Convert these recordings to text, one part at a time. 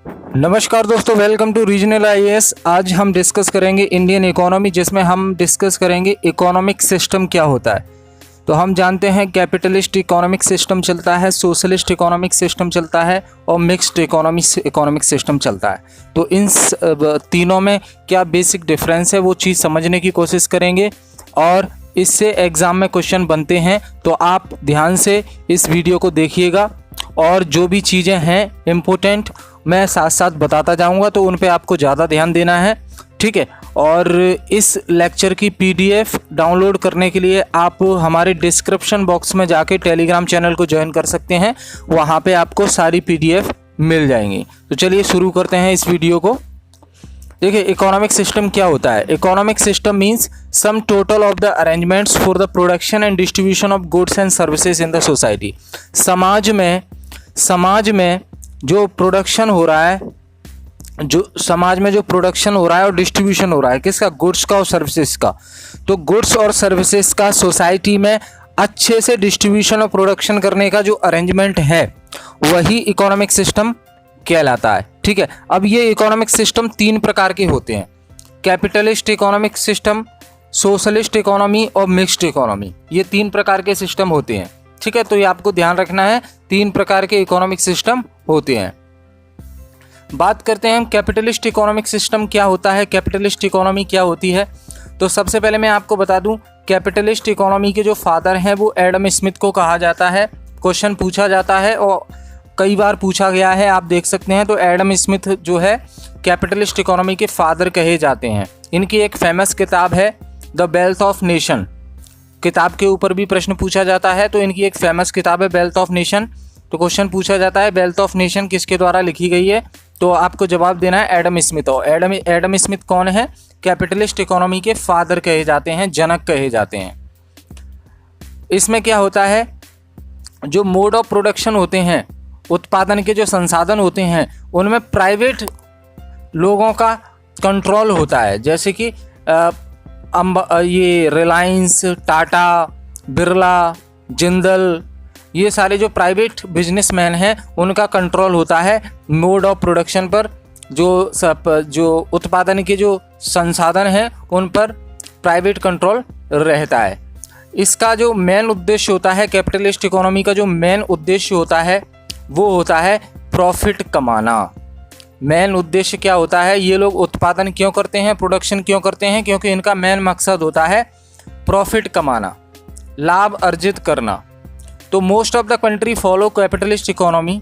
नमस्कार दोस्तों, welcome to regional IAS. आज हम डिस्कस करेंगे इंडियन इकोनॉमी, जिसमें हम डिस्कस करेंगे इकोनॉमिक सिस्टम क्या होता है। तो हम जानते हैं कैपिटलिस्ट इकोनॉमिक सिस्टम चलता है, सोशलिस्ट इकोनॉमिक सिस्टम चलता है और मिक्स्ड इकोनॉमिक सिस्टम चलता है। तो इन तीनों में क्या बेसिक डिफरेंस है वो चीज़ समझने की कोशिश करेंगे और इससे एग्ज़ाम में क्वेश्चन बनते हैं। तो आप ध्यान से इस वीडियो को देखिएगा और जो भी चीज़ें हैं इम्पोर्टेंट मैं साथ साथ बताता जाऊंगा, तो उन पे आपको ज़्यादा ध्यान देना है, ठीक है। और इस लेक्चर की पीडीएफ डाउनलोड करने के लिए आप हमारे डिस्क्रिप्शन बॉक्स में जाके टेलीग्राम चैनल को ज्वाइन कर सकते हैं, वहाँ पे आपको सारी पीडीएफ मिल जाएंगी। तो चलिए शुरू करते हैं इस वीडियो को। देखिए, इकोनॉमिक सिस्टम क्या होता है। Economic system means sum total of the arrangements for the production and distribution of goods and services in the society. समाज में जो प्रोडक्शन हो रहा है, और डिस्ट्रीब्यूशन हो रहा है किसका, गुड्स का और सर्विसेज का। तो गुड्स और सर्विसेज का सोसाइटी में अच्छे से डिस्ट्रीब्यूशन और प्रोडक्शन करने का जो अरेंजमेंट है वही इकोनॉमिक सिस्टम कहलाता है, ठीक है। अब ये इकोनॉमिक सिस्टम तीन प्रकार के होते हैं: capitalist economic system, socialist economy और मिक्स्ड इकोनॉमी। ये तीन प्रकार के सिस्टम होते हैं, ठीक है। तो ये आपको ध्यान रखना है, तीन प्रकार के इकोनॉमिक सिस्टम होते हैं। बात करते हैं हम कैपिटलिस्ट इकोनॉमिक सिस्टम क्या होता है, कैपिटलिस्ट इकोनॉमी क्या होती है। तो सबसे पहले मैं आपको बता दूं, कैपिटलिस्ट इकोनॉमी के जो फादर हैं वो एडम स्मिथ को कहा जाता है। क्वेश्चन पूछा जाता है और कई बार पूछा गया है, आप देख सकते हैं। तो एडम स्मिथ जो है कैपिटलिस्ट इकोनॉमी के फादर कहे जाते हैं। इनकी एक फेमस किताब है द वेल्थ ऑफ नेशन। किताब के ऊपर भी प्रश्न पूछा जाता है, तो इनकी एक फेमस किताब है वेल्थ ऑफ नेशन। तो क्वेश्चन पूछा जाता है वेल्थ ऑफ नेशन किसके द्वारा लिखी गई है, तो आपको जवाब देना है एडम स्मिथ। और एडम स्मिथ कौन है, कैपिटलिस्ट इकोनॉमी के फादर कहे जाते हैं, जनक कहे जाते हैं। इसमें क्या होता है, जो मोड ऑफ प्रोडक्शन होते हैं, उत्पादन के जो संसाधन होते हैं, उनमें प्राइवेट लोगों का कंट्रोल होता है। जैसे कि ये रिलायंस, टाटा, बिरला, जिंदल, ये सारे जो प्राइवेट बिजनेसमैन हैं उनका कंट्रोल होता है मोड ऑफ प्रोडक्शन पर। जो उत्पादन के जो संसाधन हैं उन पर प्राइवेट कंट्रोल रहता है। इसका जो मेन उद्देश्य होता है, कैपिटलिस्ट इकोनॉमी का जो मेन उद्देश्य होता है वो होता है प्रॉफिट कमाना। मेन उद्देश्य क्या होता है, ये लोग उत्पादन क्यों करते हैं, प्रोडक्शन क्यों करते हैं, क्योंकि इनका मेन मकसद होता है प्रॉफिट कमाना, लाभ अर्जित करना। तो most of the country follow capitalist economy.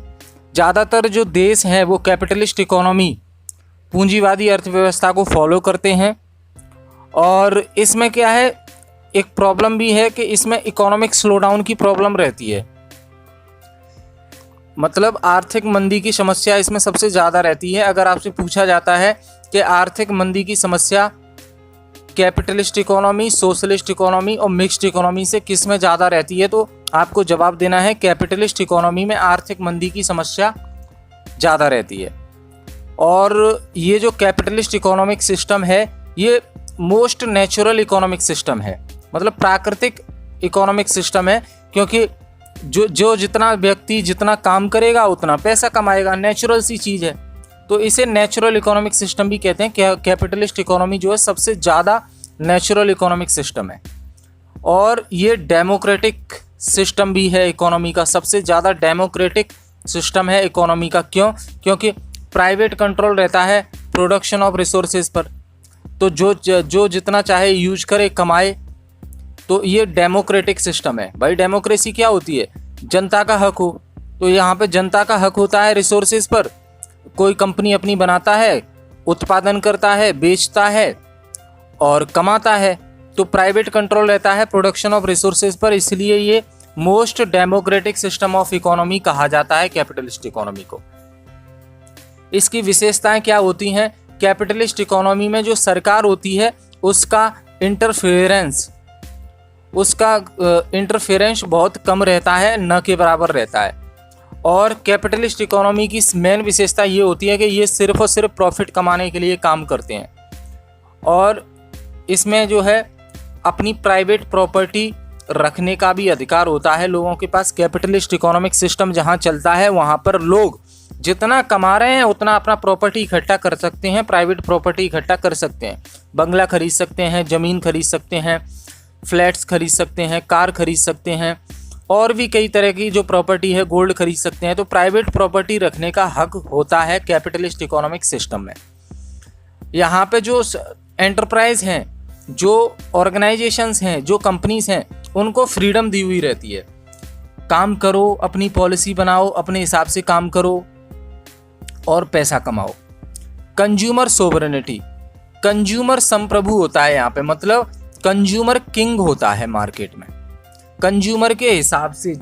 ज़्यादातर जो देश हैं वो कैपिटलिस्ट इकोनॉमी, पूंजीवादी अर्थव्यवस्था को फॉलो करते हैं। और इसमें क्या है, एक प्रॉब्लम भी है कि इसमें इकोनॉमिक स्लोडाउन की प्रॉब्लम रहती है। मतलब आर्थिक मंदी की समस्या इसमें सबसे ज़्यादा रहती है। अगर आपसे पूछा जाता है कि आर्थिक मंदी की समस्या कैपिटलिस्ट इकोनॉमी, सोशलिस्ट इकोनॉमी और मिक्स्ड इकोनॉमी से किस में ज़्यादा रहती है, तो आपको जवाब देना है कैपिटलिस्ट इकोनॉमी में आर्थिक मंदी की समस्या ज़्यादा रहती है। और ये जो कैपिटलिस्ट इकोनॉमिक सिस्टम है ये मोस्ट नेचुरल इकोनॉमिक सिस्टम है, मतलब प्राकृतिक इकोनॉमिक सिस्टम है, क्योंकि जो जितना व्यक्ति जितना काम करेगा उतना पैसा कमाएगा, नेचुरल सी चीज़ है। तो इसे नेचुरल इकोनॉमिक सिस्टम भी कहते हैं। कैपिटलिस्ट इकोनॉमी जो है सबसे ज़्यादा नेचुरल इकोनॉमिक सिस्टम है। और ये डेमोक्रेटिक सिस्टम भी है इकोनॉमी का, सबसे ज़्यादा डेमोक्रेटिक सिस्टम है इकोनॉमी का। क्यों? क्योंकि प्राइवेट कंट्रोल रहता है प्रोडक्शन ऑफ रिसोर्सेज पर। तो जो जितना चाहे यूज करे, कमाए। तो ये डेमोक्रेटिक सिस्टम है। भाई डेमोक्रेसी क्या होती है, जनता का हक हो। तो यहाँ पे जनता का हक होता है रिसोर्सेज पर। कोई कंपनी अपनी बनाता है, उत्पादन करता है, बेचता है और कमाता है। तो प्राइवेट कंट्रोल रहता है प्रोडक्शन ऑफ रिसोर्सेज पर, इसलिए ये most democratic system of economy कहा जाता है कैपिटलिस्ट इकोनॉमी को। इसकी विशेषताएं क्या होती हैं, कैपिटलिस्ट इकोनॉमी में जो सरकार होती है उसका इंटरफेरेंस बहुत कम रहता है, न के बराबर रहता है। और कैपिटलिस्ट इकोनॉमी की मेन विशेषता ये होती है कि ये सिर्फ और सिर्फ प्रॉफिट कमाने के लिए काम करते हैं। और इसमें जो है अपनी प्राइवेट प्रॉपर्टी रखने का भी अधिकार होता है लोगों के पास। कैपिटलिस्ट इकोनॉमिक सिस्टम जहाँ चलता है वहाँ पर लोग जितना कमा रहे हैं उतना अपना प्रॉपर्टी इकट्ठा कर सकते हैं, प्राइवेट प्रॉपर्टी इकट्ठा कर सकते हैं, बंगला खरीद सकते हैं, ज़मीन खरीद सकते हैं, फ्लैट्स खरीद सकते हैं, कार खरीद सकते हैं, और भी कई तरह की जो प्रॉपर्टी है, गोल्ड खरीद सकते हैं। तो प्राइवेट प्रॉपर्टी रखने का हक होता है कैपिटलिस्ट इकोनॉमिक सिस्टम में। यहाँ पे जो एंटरप्राइज हैं, जो ऑर्गेनाइजेशंस हैं, जो कंपनीज हैं, उनको फ्रीडम दी हुई रहती है। काम करो, अपनी पॉलिसी बनाओ, अपने हिसाब से काम करो और पैसा कमाओ। कंज्यूमर सोवरेनिटी, कंज्यूमर संप्रभु होता है यहाँ पे, मतलब कंज्यूमर किंग होता है मार्केट में। कंज्यूमर के हिसाब से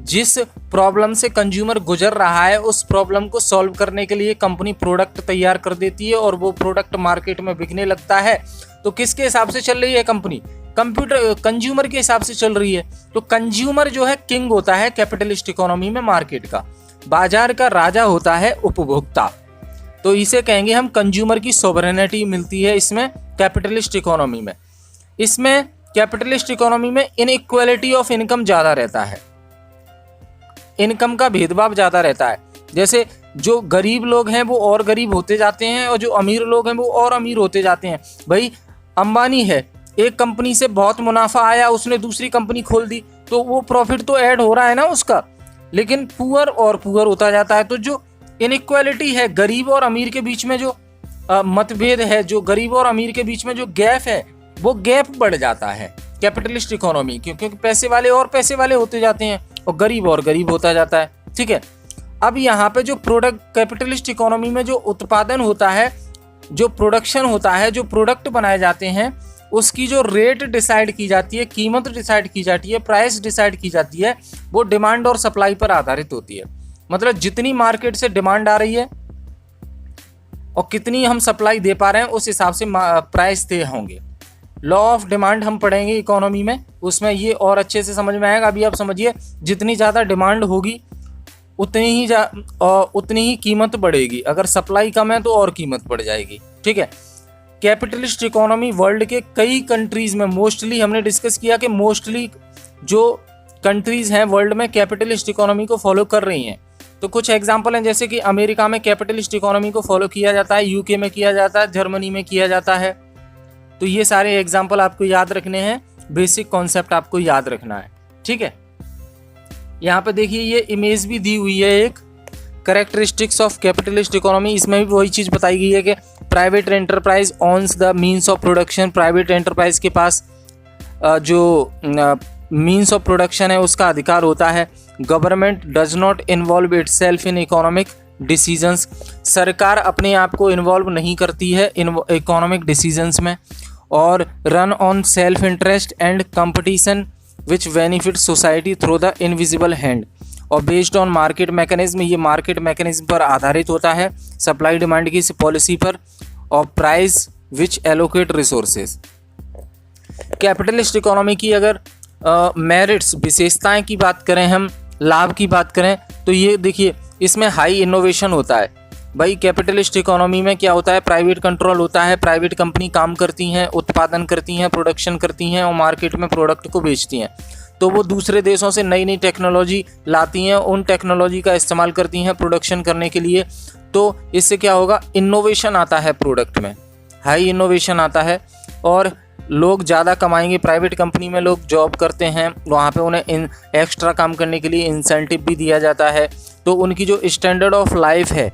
जिस प्रॉब्लम से कंज्यूमर गुजर रहा है, उस प्रॉब्लम को सॉल्व करने के लिए कंपनी प्रोडक्ट तैयार कर देती है और वो प्रोडक्ट मार्केट में बिकने लगता है। तो किसके हिसाब से चल रही है कंपनी? कंज्यूमर के हिसाब से चल रही है। तो कंज्यूमर जो है किंग होता है कैपिटलिस्ट इकोनॉमी में मार्केट का। बाजार का राजा होता है उपभोक्ता। तो इसे कहेंगे हम कंज्यूमर की सोवरेनिटी मिलती है इसमें कैपिटलिस्ट इकोनॉमी में। इसमें कैपिटलिस्ट इकोनॉमी में इनइक्वालिटी ऑफ इनकम ज़्यादा रहता है, इनकम का भेदभाव ज़्यादा रहता है। जैसे जो गरीब लोग हैं वो और गरीब होते जाते हैं और जो अमीर लोग हैं वो और अमीर होते जाते हैं। भाई अंबानी है, एक कंपनी से बहुत मुनाफा आया, उसने दूसरी कंपनी खोल दी, तो वो प्रॉफिट तो ऐड हो रहा है ना उसका, लेकिन पुअर और पुअर होता जाता है। तो जो इनइक्वालिटी है, गरीब और अमीर के बीच में जो मतभेद है, जो गरीब और अमीर के बीच में जो गैप है, वो गैप बढ़ जाता है कैपिटलिस्ट इकोनॉमी, क्योंकि पैसे वाले और पैसे वाले होते जाते हैं और गरीब और गरीब होता जाता है। ठीक है, अब यहाँ पे जो प्रोडक्ट, कैपिटलिस्ट इकोनॉमी में जो उत्पादन होता है, जो प्रोडक्शन होता है, जो प्रोडक्ट बनाए जाते हैं, उसकी जो रेट डिसाइड की जाती है, कीमत डिसाइड की जाती है, प्राइस डिसाइड की जाती है, वो डिमांड और सप्लाई पर आधारित होती है। मतलब जितनी मार्केट से डिमांड आ रही है और कितनी हम सप्लाई दे पा रहे हैं, उस हिसाब से प्राइस तय होंगे। लॉ ऑफ डिमांड हम पढ़ेंगे इकोनॉमी में, उसमें ये और अच्छे से समझ में आएगा। अभी आप समझिए, जितनी ज़्यादा डिमांड होगी उतनी ही कीमत बढ़ेगी, अगर सप्लाई कम है तो और कीमत बढ़ जाएगी। ठीक है, कैपिटलिस्ट इकोनॉमी वर्ल्ड के कई कंट्रीज़ में, मोस्टली हमने डिस्कस किया कि मोस्टली जो कंट्रीज़ हैं वर्ल्ड में कैपिटलिस्ट इकोनॉमी को फॉलो कर रही हैं। तो कुछ एग्जांपल हैं, जैसे कि अमेरिका में कैपिटलिस्ट इकोनॉमी को फॉलो किया जाता है, यूके में किया जाता है, जर्मनी में किया जाता है। तो ये सारे एग्जाम्पल आपको याद रखने हैं, बेसिक कॉन्सेप्ट आपको याद रखना है। ठीक है, यहाँ पे देखिए ये इमेज भी दी हुई है, एक कैरेक्टरिस्टिक्स ऑफ कैपिटलिस्ट इकोनॉमी। इसमें भी वही चीज़ बताई गई है कि private enterprise owns the means of production. Private enterprise के पास जो मीन्स ऑफ प्रोडक्शन है उसका अधिकार होता है। Government does not involve itself in economic decisions. सरकार अपने आप को इन्वॉल्व नहीं करती है इकोनॉमिक डिसीजंस में। और run on self interest and competition which benefit society through the invisible hand. और बेस्ड ऑन मार्केट मैकेनिज्म, ये मार्केट मैकेनिज्म पर आधारित होता है, सप्लाई डिमांड की पॉलिसी पर, और price which allocate resources. Capitalist economy की अगर मेरिट्स, विशेषताएं की बात करें, हम लाभ की बात करें, तो ये देखिए इसमें हाई इनोवेशन होता है। भाई कैपिटलिस्ट इकोनॉमी में क्या होता है? प्राइवेट कंट्रोल होता है, प्राइवेट कंपनी काम करती हैं, उत्पादन करती हैं, प्रोडक्शन करती हैं और मार्केट में प्रोडक्ट को बेचती हैं। तो वो दूसरे देशों से नई नई टेक्नोलॉजी लाती हैं, उन टेक्नोलॉजी का इस्तेमाल करती हैं प्रोडक्शन करने के लिए। तो इससे क्या होगा? इनोवेशन आता है प्रोडक्ट में, हाई इनोवेशन आता है और लोग ज़्यादा कमाएंगे। प्राइवेट कंपनी में लोग जॉब करते हैं, वहाँ पे उन्हें एक्स्ट्रा काम करने के लिए इंसेंटिव भी दिया जाता है। तो उनकी जो स्टैंडर्ड ऑफ लाइफ है,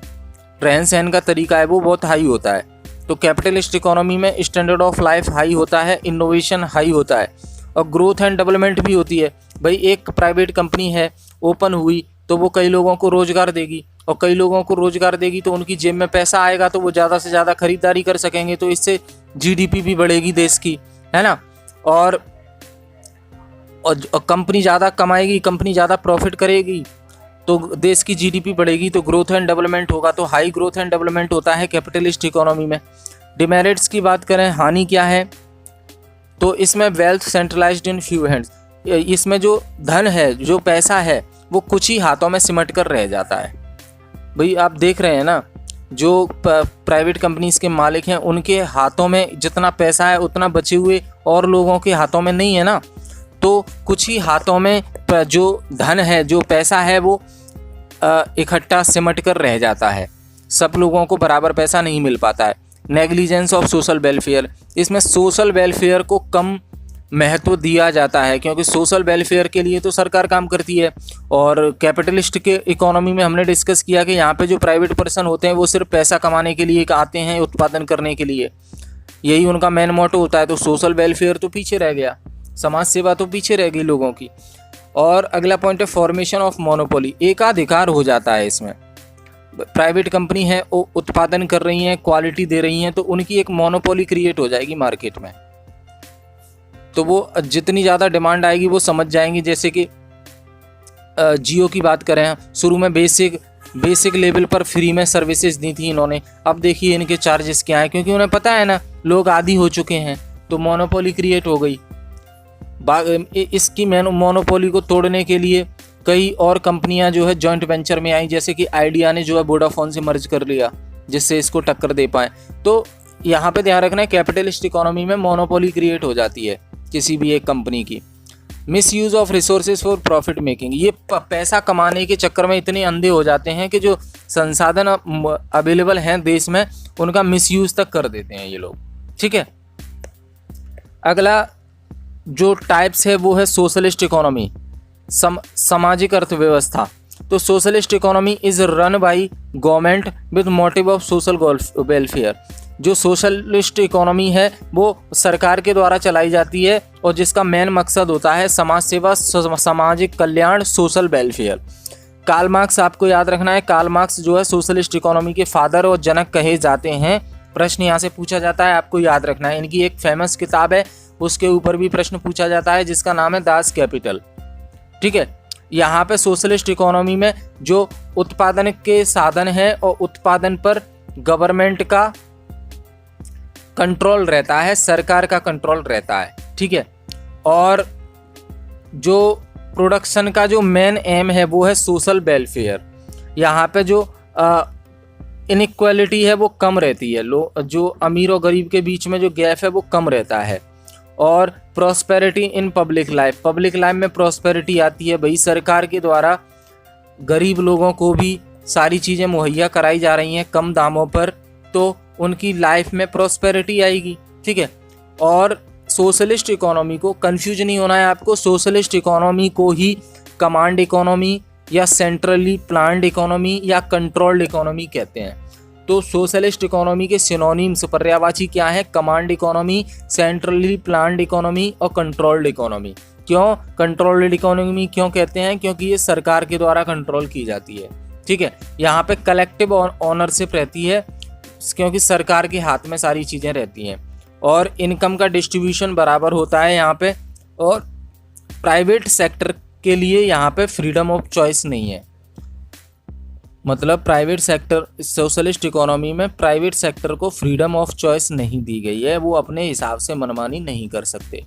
रहन सहन का तरीका है, वो बहुत हाई होता है। तो कैपिटलिस्ट इकोनॉमी में स्टैंडर्ड ऑफ लाइफ हाई होता है, इनोवेशन हाई होता है और ग्रोथ एंड डेवलपमेंट भी होती है। भाई एक प्राइवेट कंपनी है, ओपन हुई तो वो कई लोगों को रोज़गार देगी और कई लोगों को रोज़गार देगी तो उनकी जेब में पैसा आएगा, तो वो ज़्यादा से ज़्यादा खरीदारी कर सकेंगे। तो इससे जीडीपी भी बढ़ेगी देश की, है ना। और कंपनी ज़्यादा कमाएगी, कंपनी ज़्यादा प्रॉफिट करेगी तो देश की जीडीपी बढ़ेगी, तो ग्रोथ एंड डेवलपमेंट होगा। तो हाई ग्रोथ एंड डेवलपमेंट होता है कैपिटलिस्ट इकोनॉमी में। डिमेरिट्स की बात करें, हानि क्या है? तो इसमें wealth centralised in few hands. इसमें जो धन है, जो पैसा है, वो कुछ ही हाथों में सिमट कर रह जाता है। भाई आप देख रहे हैं ना, जो प्राइवेट कंपनीज के मालिक हैं उनके हाथों में जितना पैसा है उतना बचे हुए और लोगों के हाथों में नहीं है ना। तो कुछ ही हाथों में जो धन है, जो पैसा है, वो इकट्ठा सिमट कर रह जाता है, सब लोगों को बराबर पैसा नहीं मिल पाता है। नेग्लिजेंस ऑफ सोशल वेलफेयर, इसमें सोशल वेलफेयर को कम महत्व दिया जाता है, क्योंकि सोशल वेलफेयर के लिए तो सरकार काम करती है। और कैपिटलिस्ट के इकोनॉमी में हमने डिस्कस किया कि यहाँ पे जो प्राइवेट पर्सन होते हैं वो सिर्फ पैसा कमाने के लिए आते हैं, उत्पादन करने के लिए, यही उनका मेन मोटो होता है। तो सोशल वेलफेयर तो पीछे रह गया, समाज सेवा तो पीछे रह गई लोगों की। और अगला पॉइंट है फॉर्मेशन ऑफ मोनोपोली, एकाधिकार हो जाता है इसमें। प्राइवेट कंपनी है, वो उत्पादन कर रही हैं, क्वालिटी दे रही हैं, तो उनकी एक मोनोपोली क्रिएट हो जाएगी मार्केट में। तो वो जितनी ज़्यादा डिमांड आएगी वो समझ जाएंगी। जैसे कि जियो की बात करें, शुरू में बेसिक लेवल पर फ्री में सर्विसेज दी थी इन्होंने, अब देखिए इनके चार्जेस क्या हैं, क्योंकि उन्हें पता है ना लोग आदी हो चुके हैं, तो मोनोपोली क्रिएट हो गई। इसकी मोनोपोली को तोड़ने के लिए कई और कंपनियां जो है जॉइंट वेंचर में आई, जैसे कि आइडिया ने जो है वोडाफोन से मर्ज कर लिया, जिससे इसको टक्कर दे पाए। तो यहाँ पे ध्यान रखना है, कैपिटलिस्ट इकोनॉमी में मोनोपोली क्रिएट हो जाती है किसी भी एक कंपनी की। Miss use of resources for profit making, ये पैसा कमाने के चक्कर में इतने अंधे हो जाते हैं कि जो संसाधन अवेलेबल हैं देश में उनका मिस यूज़ तक कर देते हैं ये लोग। ठीक है, अगला जो टाइप्स है वो है सोशलिस्ट इकोनॉमी, सामाजिक अर्थव्यवस्था। तो socialist economy is run by government with motive of social welfare. जो सोशलिस्ट इकोनॉमी है वो सरकार के द्वारा चलाई जाती है और जिसका मेन मकसद होता है समाज सेवा, सामाजिक कल्याण, सोशल वेलफेयर। कार्ल मार्क्स आपको याद रखना है, कार्ल मार्क्स जो है सोशलिस्ट इकोनॉमी के फादर और जनक कहे जाते हैं। प्रश्न यहाँ से पूछा जाता है, आपको याद रखना है। इनकी एक फेमस किताब है, उसके ऊपर भी प्रश्न पूछा जाता है, जिसका नाम है दास कैपिटल। ठीक है, यहाँ पे सोशलिस्ट इकोनॉमी में जो उत्पादन के साधन है और उत्पादन पर गवर्नमेंट का कंट्रोल रहता है, सरकार का कंट्रोल रहता है। ठीक है, और जो प्रोडक्शन का जो मेन एम है वो है सोशल वेलफेयर। यहाँ पे जो इनइक्वालिटी है वो कम रहती है, जो अमीर और गरीब के बीच में जो गैप है वो कम रहता है। और prosperity in public life, public life में प्रॉस्पेरिटी आती है भाई, सरकार के द्वारा गरीब लोगों को भी सारी चीज़ें मुहैया कराई जा रही हैं कम दामों पर, तो उनकी लाइफ में प्रॉस्पेरिटी आएगी। ठीक है, और सोशलिस्ट इकोनॉमी को कंफ्यूज नहीं होना है आपको, सोशलिस्ट इकोनॉमी को ही कमांड इकोनॉमी या सेंट्रली प्लान्ड इकोनॉमी या कंट्रोल्ड इकोनॉमी कहते हैं। तो सोशलिस्ट इकोनॉमी के सिनोनिम्स पर्यायवाची क्या है? Command economy, centrally planned economy और कंट्रोल्ड इकोनॉमी। क्यों कंट्रोल्ड इकोनॉमी क्यों कहते हैं? क्योंकि ये सरकार के द्वारा कंट्रोल की जाती है। ठीक है, यहाँ पे कलेक्टिव ऑनरशिप रहती है क्योंकि सरकार के हाथ में सारी चीज़ें रहती हैं, और इनकम का डिस्ट्रीब्यूशन बराबर होता है यहाँ पे, और प्राइवेट सेक्टर के लिए यहाँ पे फ्रीडम ऑफ चॉइस नहीं है। मतलब प्राइवेट सेक्टर, सोशलिस्ट इकोनॉमी में प्राइवेट सेक्टर को फ्रीडम ऑफ चॉइस नहीं दी गई है, वो अपने हिसाब से मनमानी नहीं कर सकते।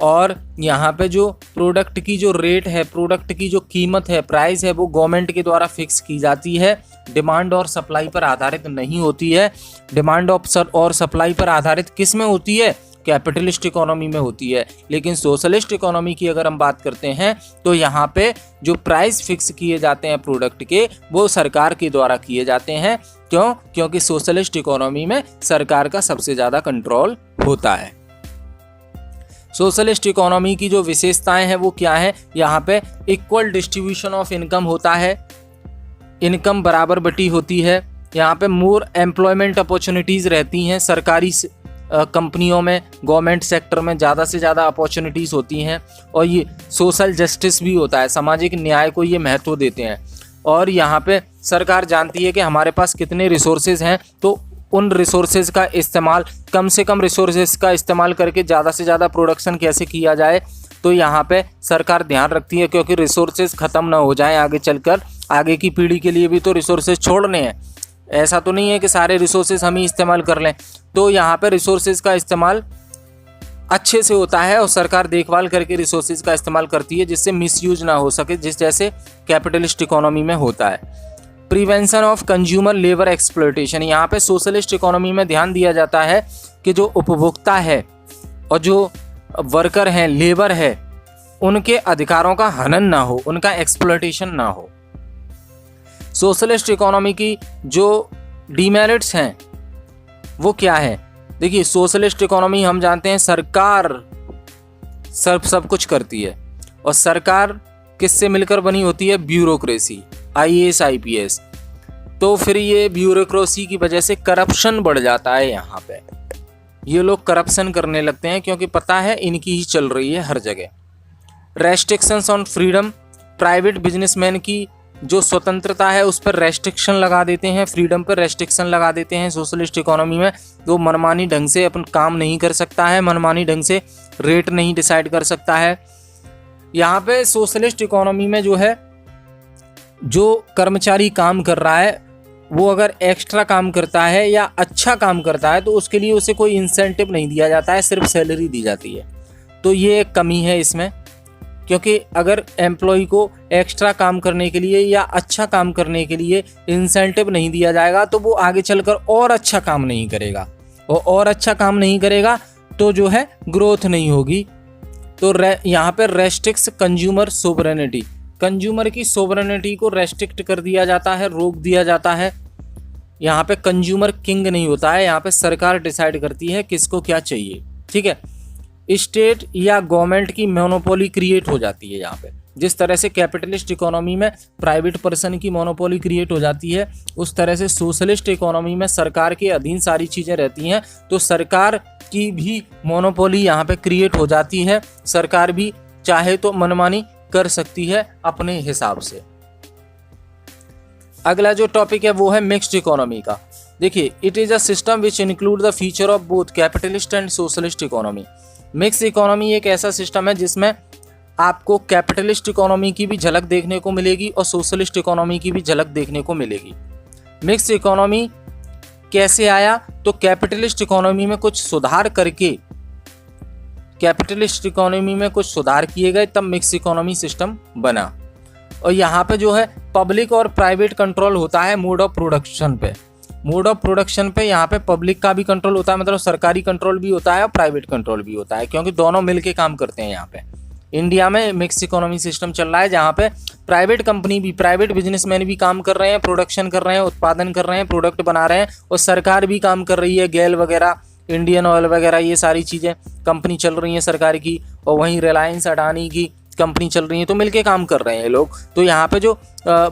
और यहाँ पे जो प्रोडक्ट की जो रेट है, प्रोडक्ट की जो कीमत है, प्राइस है, वो गवर्नमेंट के द्वारा फिक्स की जाती है, डिमांड और सप्लाई पर आधारित नहीं होती है। डिमांड और सप्लाई पर आधारित किस में होती है? कैपिटलिस्ट इकोनॉमी में होती है। लेकिन सोशलिस्ट इकोनॉमी की अगर हम बात करते हैं तो यहाँ पे जो प्राइस फिक्स किए जाते हैं प्रोडक्ट के, वो सरकार के द्वारा किए जाते हैं। क्यों? क्योंकि सोशलिस्ट इकोनॉमी में सरकार का सबसे ज़्यादा कंट्रोल होता है। सोशलिस्ट इकोनॉमी की जो विशेषताएं हैं वो क्या है? यहाँ पे इक्वल डिस्ट्रीब्यूशन ऑफ इनकम होता है, इनकम बराबर बटी होती है। यहाँ पे मोर एम्प्लॉयमेंट अपॉर्चुनिटीज़ रहती हैं, सरकारी कंपनियों में, गवर्नमेंट सेक्टर में ज़्यादा से ज़्यादा अपॉर्चुनिटीज़ होती हैं। और ये सोशल जस्टिस भी होता है, सामाजिक न्याय को ये महत्व देते हैं। और यहाँ पे सरकार जानती है कि हमारे पास कितने रिसोर्सेज हैं, तो उन रिसोर्सेज का इस्तेमाल, कम से कम रिसोर्सेज का इस्तेमाल करके ज़्यादा से ज़्यादा प्रोडक्शन कैसे किया जाए, तो यहाँ पे सरकार ध्यान रखती है, क्योंकि रिसोर्सेज ख़त्म ना हो जाएं आगे चलकर। आगे की पीढ़ी के लिए भी तो रिसोर्सेज छोड़ने हैं, ऐसा तो नहीं है कि सारे रिसोर्सेज हम ही इस्तेमाल कर लें। तो यहाँ पे रिसोर्सेज का इस्तेमाल अच्छे से होता है और सरकार देखभाल करके रिसोर्सेज का इस्तेमाल करती है, जिससे मिसयूज ना हो सके, जिस जैसे कैपिटलिस्ट इकोनॉमी में होता है। Prevention of consumer labour exploitation, यहाँ पे सोशलिस्ट इकोनॉमी में ध्यान दिया जाता है कि जो उपभोक्ता है और जो वर्कर हैं, लेबर है, उनके अधिकारों का हनन ना हो, उनका एक्सप्लॉयटेशन ना हो। सोशलिस्ट इकोनॉमी की जो डीमेरिट्स हैं वो क्या है? देखिए, सोशलिस्ट इकोनॉमी हम जानते हैं सरकार सब कुछ करती है, और सरकार किससे मिलकर बनी होती है? Bureaucracy, IAS IPS। तो फिर ये ब्यूरोक्रेसी की वजह से करप्शन बढ़ जाता है। यहाँ पे ये लोग करप्शन करने लगते हैं क्योंकि पता है इनकी ही चल रही है हर जगह। Restrictions on freedom, private businessman की जो स्वतंत्रता है उस पर रेस्ट्रिक्शन लगा देते हैं, फ्रीडम पर रेस्ट्रिक्शन लगा देते हैं। सोशलिस्ट इकोनॉमी में वो मनमानी ढंग से अपन काम नहीं कर सकता है, मनमानी ढंग से रेट नहीं डिसाइड कर सकता है। यहाँ पे सोशलिस्ट इकोनॉमी में जो है, जो कर्मचारी काम कर रहा है वो अगर एक्स्ट्रा काम करता है या अच्छा काम करता है तो उसके लिए उसे कोई इंसेंटिव नहीं दिया जाता है, सिर्फ सैलरी दी जाती है। तो ये एक कमी है इसमें, क्योंकि अगर एम्प्लॉय को एक्स्ट्रा काम करने के लिए या अच्छा काम करने के लिए इंसेंटिव नहीं दिया जाएगा तो वो आगे चलकर और अच्छा काम नहीं करेगा, और अच्छा काम नहीं करेगा तो जो है ग्रोथ नहीं होगी। तो यहाँ पर रेस्ट्रिक्ट्स कंज्यूमर सोवरेनिटी, कंज्यूमर की सोवरेनिटी को रेस्ट्रिक्ट कर दिया जाता है, रोक दिया जाता है। यहाँ पे कंज्यूमर किंग नहीं होता है, यहाँ पे सरकार डिसाइड करती है किसको क्या चाहिए, ठीक है। स्टेट या गवर्नमेंट की मोनोपोली क्रिएट हो जाती है यहाँ पे। जिस तरह से कैपिटलिस्ट इकोनॉमी में प्राइवेट पर्सन की मोनोपोली क्रिएट हो जाती है, उस तरह से सोशलिस्ट इकोनॉमी में सरकार के अधीन सारी चीज़ें रहती हैं, तो सरकार की भी मोनोपोली यहाँ पे क्रिएट हो जाती है। सरकार भी चाहे तो मनमानी कर सकती है अपने हिसाब से। अगला जो टॉपिक है वो है मिक्स्ड इकोनॉमी का। देखिए, it is a system which include the feature of both capitalist and socialist economy. Mix economy एक ऐसा सिस्टम है जिसमें आपको कैपिटलिस्ट इकोनॉमी की भी झलक देखने को मिलेगी और सोशलिस्ट इकोनॉमी की भी झलक देखने को मिलेगी। मिक्स इकोनॉमी कैसे आया? तो कैपिटलिस्ट इकोनॉमी में कुछ सुधार करके, कैपिटलिस्ट इकोनॉमी में कुछ सुधार किए गए, तब मिक्स इकोनॉमी सिस्टम बना। और यहाँ पे जो है पब्लिक और प्राइवेट कंट्रोल होता है मोड ऑफ प्रोडक्शन पे। मोड ऑफ प्रोडक्शन पे यहाँ पे पब्लिक का भी कंट्रोल होता है, मतलब सरकारी कंट्रोल भी होता है और प्राइवेट कंट्रोल भी होता है, क्योंकि दोनों मिलके काम करते हैं। यहाँ पे इंडिया में मिक्स इकोनॉमी सिस्टम चल रहा है जहाँ पे प्राइवेट कंपनी भी, प्राइवेट बिजनेसमैन भी काम कर रहे हैं, प्रोडक्शन कर रहे हैं, उत्पादन कर रहे हैं, प्रोडक्ट बना रहे हैं, और सरकार भी काम कर रही है। गेल वगैरह, इंडियन ऑयल वगैरह, ये सारी चीज़ें कंपनी चल रही हैं सरकार की, और वहीं रिलायंस अडानी की कंपनी चल रही है, तो मिलके काम कर रहे हैं लोग। तो यहाँ पे जो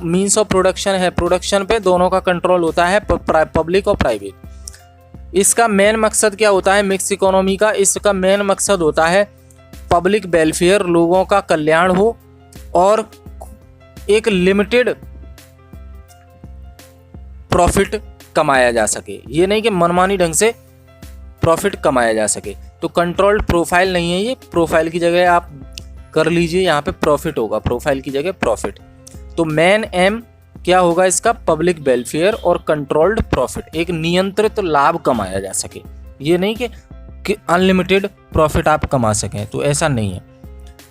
मीन्स ऑफ प्रोडक्शन है, प्रोडक्शन पे दोनों का कंट्रोल होता है, पब्लिक और प्राइवेट। इसका मेन मकसद क्या होता है मिक्स इकोनॉमी का? इसका मेन मकसद होता है पब्लिक वेलफेयर, लोगों का कल्याण हो, और एक लिमिटेड प्रॉफिट कमाया जा सके। ये नहीं कि मनमानी ढंग से प्रॉफिट कमाया जा सके। तो कंट्रोल्ड प्रोफाइल नहीं है ये, प्रोफाइल की जगह आप कर लीजिए, यहाँ पे प्रॉफिट होगा, प्रोफाइल की जगह प्रॉफिट। तो मेन एम क्या होगा इसका? पब्लिक वेलफेयर और कंट्रोल्ड प्रॉफिट, एक नियंत्रित लाभ कमाया जा सके। ये नहीं कि अनलिमिटेड प्रॉफिट आप कमा सकें, तो ऐसा नहीं है।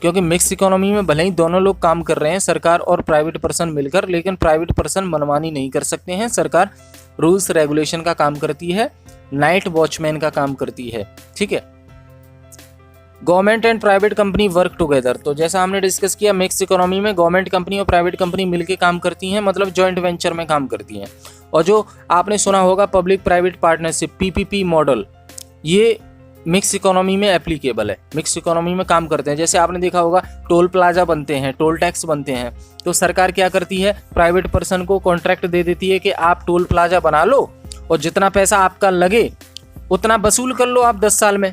क्योंकि मिक्स इकोनॉमी में भले ही दोनों लोग काम कर रहे हैं, सरकार और प्राइवेट पर्सन मिलकर, लेकिन प्राइवेट पर्सन मनमानी नहीं कर सकते हैं। सरकार रूल्स रेगुलेशन का काम करती है, नाइट वॉचमैन का काम करती है, ठीक है। Government and private company work together. तो जैसा हमने डिस्कस किया, मिक्स इकोनॉमी में गवर्नमेंट कंपनी और प्राइवेट कंपनी मिलके काम करती हैं, मतलब जॉइंट वेंचर में काम करती हैं। और जो आपने सुना होगा public private partnership, PPP model, ये मिक्स इकोनॉमी में एप्लीकेबल है, मिक्स इकोनॉमी में काम करते हैं। जैसे आपने देखा होगा टोल प्लाजा बनते हैं, टोल टैक्स बनते हैं, तो सरकार क्या करती है, प्राइवेट पर्सन को कॉन्ट्रैक्ट दे देती है कि आप टोल प्लाजा बना लो और जितना पैसा आपका लगे उतना वसूल कर लो आप 10 साल में,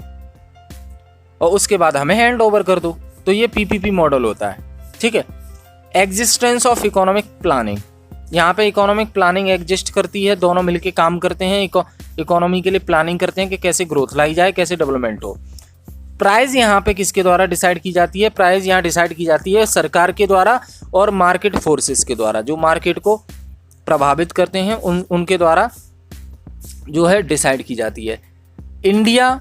और उसके बाद हमें हैंड ओवर कर दो। तो ये PPP मॉडल होता है, ठीक है। एग्जिस्टेंस ऑफ इकोनॉमिक प्लानिंग, यहाँ पे इकोनॉमिक प्लानिंग एग्जिस्ट करती है, दोनों मिलके काम करते हैं, इकोनॉमी के लिए प्लानिंग करते हैं कि कैसे ग्रोथ लाई जाए, कैसे डेवलपमेंट हो। प्राइस यहाँ पे किसके द्वारा डिसाइड की जाती है? प्राइस यहाँ डिसाइड की जाती है सरकार के द्वारा और मार्केट फोर्सेस के द्वारा, जो मार्केट को प्रभावित करते हैं उनके द्वारा जो है डिसाइड की जाती है। इंडिया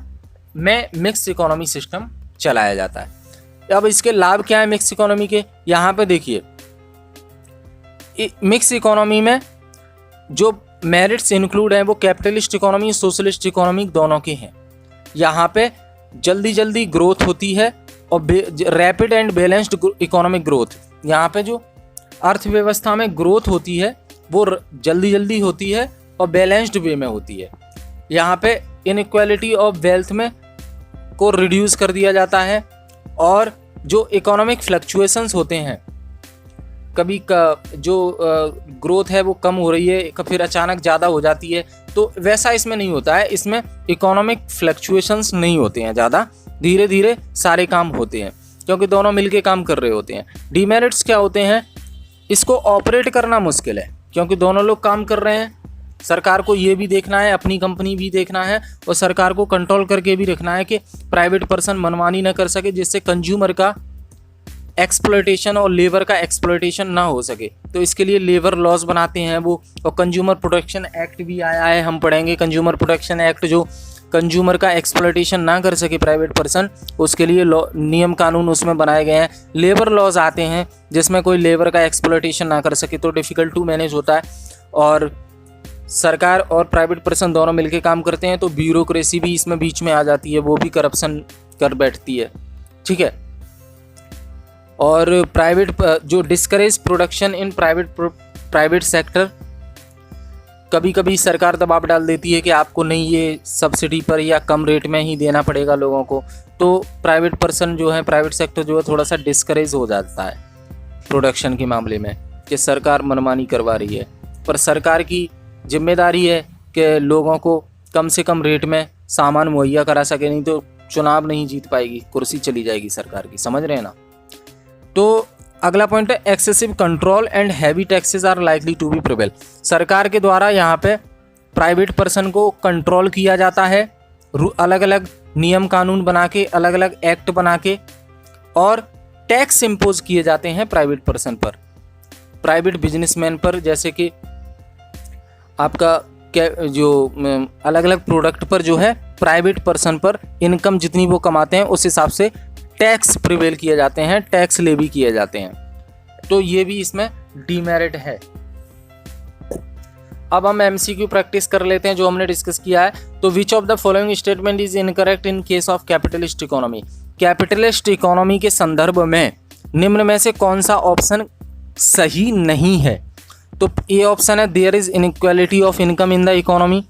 में मिक्स इकोनॉमी सिस्टम चलाया जाता है। अब इसके लाभ क्या है मिक्स इकोनॉमी के? यहाँ पे देखिए, मिक्स इकोनॉमी में जो मेरिट्स इंक्लूड हैं वो कैपिटलिस्ट इकोनॉमी, सोशलिस्ट इकोनॉमी दोनों के हैं। यहाँ पे जल्दी ग्रोथ होती है और rapid and balanced economic growth. यहाँ पे जो अर्थव्यवस्था में ग्रोथ होती है वो जल्दी जल्दी होती है और बैलेंस्ड वे में होती है। यहाँ पे इनइक्वालिटी ऑफ वेल्थ में को रिड्यूस कर दिया जाता है, और जो इकोनॉमिक फ्लक्चुएशंस होते हैं, कभी जो ग्रोथ है वो कम हो रही है, फिर अचानक ज़्यादा हो जाती है, तो वैसा इसमें नहीं होता है। इसमें इकोनॉमिक फ्लक्चुएशंस नहीं होते हैं ज़्यादा, धीरे धीरे सारे काम होते हैं क्योंकि दोनों मिलके काम कर रहे होते हैं। डीमेरिट्स क्या होते हैं? इसको ऑपरेट करना मुश्किल है क्योंकि दोनों लोग काम कर रहे हैं। सरकार को ये भी देखना है, अपनी कंपनी भी देखना है, और सरकार को कंट्रोल करके भी रखना है कि प्राइवेट पर्सन मनमानी ना कर सके, जिससे कंज्यूमर का एक्सप्लॉयटेशन और लेबर का एक्सप्लॉयटेशन ना हो सके। तो इसके लिए लेबर लॉज बनाते हैं वो, और कंज्यूमर प्रोटेक्शन एक्ट भी आया है, हम पढ़ेंगे कंज्यूमर प्रोटेक्शन एक्ट, जो कंज्यूमर का एक्सप्लॉयटेशन ना कर सके प्राइवेट पर्सन, उसके लिए नियम कानून उसमें बनाए गए हैं। लेबर लॉज आते हैं जिसमें कोई लेबर का एक्सप्लॉयटेशन ना कर सके, तो डिफ़िकल्ट टू मैनेज होता है। और सरकार और प्राइवेट पर्सन दोनों मिलके काम करते हैं, तो ब्यूरोक्रेसी भी इसमें बीच में आ जाती है, वो भी करप्शन कर बैठती है, ठीक है। और प्राइवेट जो discourage production in private sector, कभी कभी सरकार दबाव डाल देती है कि आपको नहीं, ये सब्सिडी पर या कम रेट में ही देना पड़ेगा लोगों को, तो प्राइवेट पर्सन जो है, प्राइवेट सेक्टर जो है, थोड़ा सा डिस्करेज हो जाता है प्रोडक्शन के मामले में कि सरकार मनमानी करवा रही है। पर सरकार की जिम्मेदारी है कि लोगों को कम से कम रेट में सामान मुहैया करा सके, नहीं तो चुनाव नहीं जीत पाएगी, कुर्सी चली जाएगी सरकार की, समझ रहे हैं ना। तो अगला पॉइंट है excessive control and heavy taxes are likely to be prevail. सरकार के द्वारा यहाँ पे प्राइवेट पर्सन को कंट्रोल किया जाता है, अलग अलग नियम कानून बना के, अलग अलग एक्ट बना के, और टैक्स इम्पोज किए जाते हैं प्राइवेट पर्सन पर, प्राइवेट बिजनेसमैन पर, जैसे कि आपका जो अलग अलग प्रोडक्ट पर जो है प्राइवेट पर्सन पर इनकम जितनी वो कमाते हैं उस हिसाब से टैक्स प्रिवेल किए जाते हैं, टैक्स लेवी किए जाते हैं। तो ये भी इसमें डीमेरिट है। अब हम एमसीक्यू प्रैक्टिस कर लेते हैं जो हमने डिस्कस किया है। तो विच of the following statement is incorrect in case of capitalist economy. Capitalist economy के संदर्भ में निम्न में से कौन सा ऑप्शन सही नहीं है? तो ए ऑप्शन है there is inequality of income in the economy.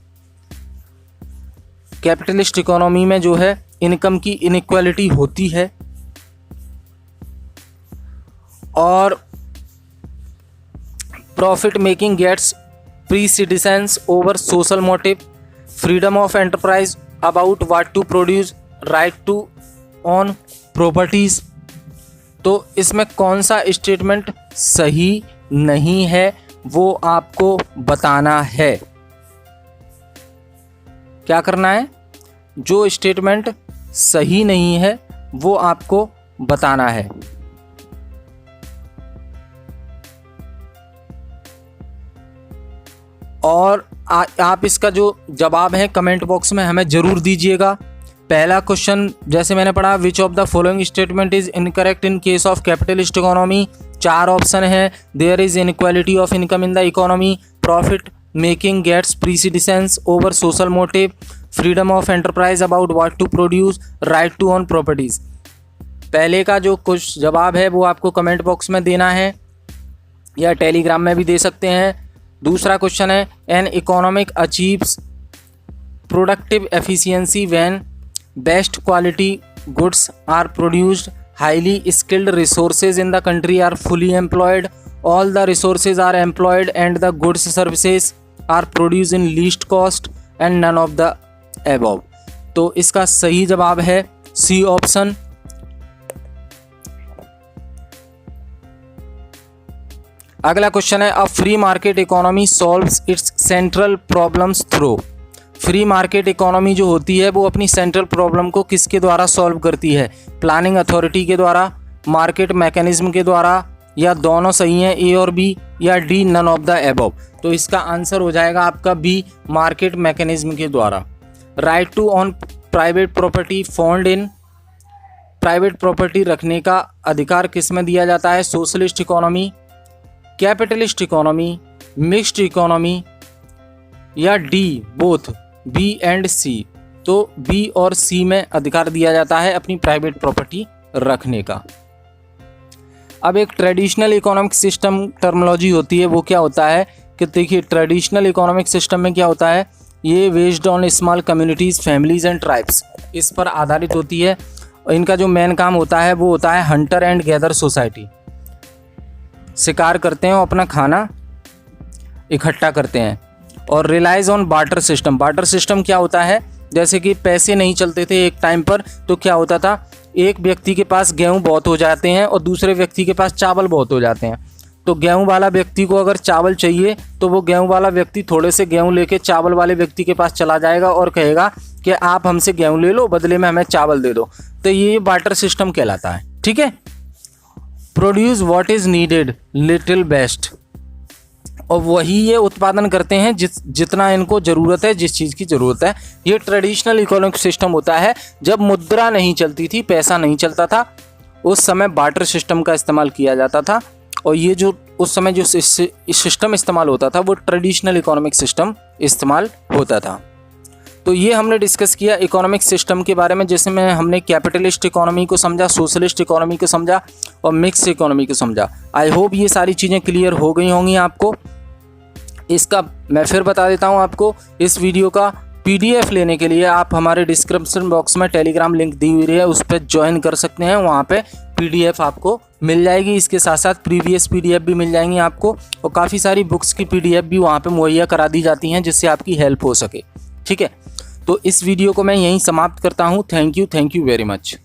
Capitalist economy में जो है इनकम की इनइक्वालिटी होती है, और profit making gets precedence over social motive, freedom of enterprise about what to produce, right to own properties. तो इसमें कौन सा स्टेटमेंट सही नहीं है वो आपको बताना है। क्या करना है? जो स्टेटमेंट सही नहीं है वो आपको बताना है। और आप इसका जो जवाब है कमेंट बॉक्स में हमें ज़रूर दीजिएगा। पहला क्वेश्चन जैसे मैंने पढ़ा, which of the following statement is incorrect in case of capitalist economy. 4 option है, there is inequality of income in the economy, profit making gets precedence over social motive, freedom of enterprise about what to produce, right to own properties. पहले का जो कुछ जवाब है वो आपको comment box में देना है या टेलीग्राम में भी दे सकते हैं। दूसरा क्वेश्चन है, an economic achieves productive efficiency when best quality goods are produced, highly skilled resources in the country are fully employed, all the resources are employed and the goods services are produce in least cost and none of the above. तो इसका सही जवाब है C option. अगला question है, a free market economy solves it's central problems through. Free market economy जो होती है वो अपनी सेंट्रल प्रॉब्लम को किसके द्वारा सॉल्व करती है? प्लानिंग अथॉरिटी के द्वारा, मार्केट मैकेनिज्म के द्वारा, या दोनों सही हैं ए और बी, या D none of the above. तो इसका आंसर हो जाएगा आपका बी, मार्केट मैकेनिज्म के द्वारा। Right to own private property found in, private property रखने का अधिकार किस में दिया जाता है? Socialist economy, capitalist economy, mixed economy, या D both, B and C. तो बी और सी में अधिकार दिया जाता है अपनी प्राइवेट प्रॉपर्टी रखने का। अब एक ट्रेडिशनल इकोनॉमिक सिस्टम टर्मिनोलॉजी होती है, वो क्या होता है कि देखिए ट्रेडिशनल इकोनॉमिक सिस्टम में क्या होता है, ये based on small communities, families and tribes, इस पर आधारित होती है। और इनका जो मेन काम होता है वो होता है हंटर एंड गैदर सोसाइटी। शिकार करते हैं और अपना खाना इकट्ठा करते हैं। और relies on barter system. Barter system क्या होता है, जैसे कि पैसे नहीं चलते थे एक टाइम पर, तो क्या होता था, एक व्यक्ति के पास गेहूँ बहुत हो जाते हैं और दूसरे व्यक्ति के पास चावल बहुत हो जाते हैं। तो गेहूँ वाला व्यक्ति को अगर चावल चाहिए तो वो गेहूँ वाला व्यक्ति थोड़े से गेहूँ लेके चावल वाले व्यक्ति के पास चला जाएगा और कहेगा कि आप हमसे गेहूँ ले लो, बदले में हमें चावल दे दो। तो ये बार्टर सिस्टम कहलाता है। ठीक है। Produce what is needed little best. और वही ये उत्पादन करते हैं जितना इनको ज़रूरत है, जिस चीज़ की ज़रूरत है। ये ट्रेडिशनल इकोनॉमिक सिस्टम होता है। जब मुद्रा नहीं चलती थी, पैसा नहीं चलता था, उस समय बार्टर सिस्टम का इस्तेमाल किया जाता था। और ये जो उस समय जो सिस्टम इस्तेमाल होता था वो ट्रेडिशनल इकोनॉमिक सिस्टम इस्तेमाल होता था। तो ये हमने डिस्कस किया इकोनॉमिक सिस्टम के बारे में, जिसमें हमने कैपिटलिस्ट इकोनॉमी को समझा, सोशलिस्ट इकोनॉमी को समझा और मिक्स इकोनॉमी को समझा। आई होप ये सारी चीज़ें क्लियर हो गई होंगी आपको। इसका मैं फिर बता देता हूँ आपको, इस वीडियो का PDF लेने के लिए आप हमारे डिस्क्रिप्शन बॉक्स में टेलीग्राम लिंक दी हुई है, उस पर ज्वाइन कर सकते हैं। वहाँ पे PDF आपको मिल जाएगी। इसके साथ साथ प्रीवियस PDF भी मिल जाएंगी आपको, और काफ़ी सारी बुक्स की PDF भी वहाँ पे मुहैया करा दी जाती हैं, जिससे आपकी हेल्प हो सके। ठीक है, तो इस वीडियो को मैं यहीं समाप्त करता हूँ। Thank you very much.